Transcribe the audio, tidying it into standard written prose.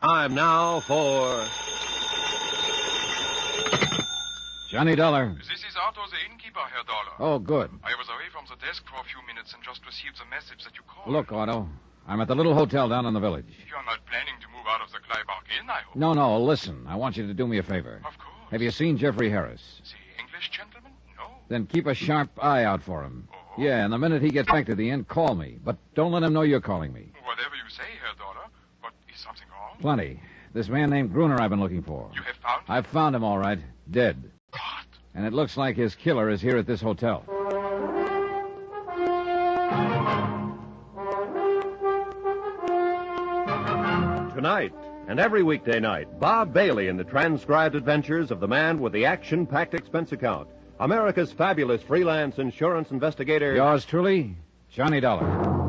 time now for... Johnny Dollar. This is Otto, the innkeeper, Herr Dollar. Oh, good. I was away from the desk for a few minutes and just received the message that you called. Look, Otto, I'm at the little hotel down in the village. You're not planning to move out of the Kleibark Inn, I hope. No, listen. I want you to do me a favor. Of course. Have you seen Jeffrey Harris? The English gentleman? No. Then keep a sharp eye out for him. Oh. Yeah, and the minute he gets back to the inn, call me. But don't let him know you're calling me. Whatever you say, Herr Dollar. But is something wrong? Plenty. This man named Gruner I've been looking for. You have found him? I've found him, all right. Dead. What? And it looks like his killer is here at this hotel. Tonight, and every weekday night, Bob Bailey in the transcribed adventures of the man with the action-packed expense account. America's fabulous freelance insurance investigator. Yours truly, Johnny Dollar.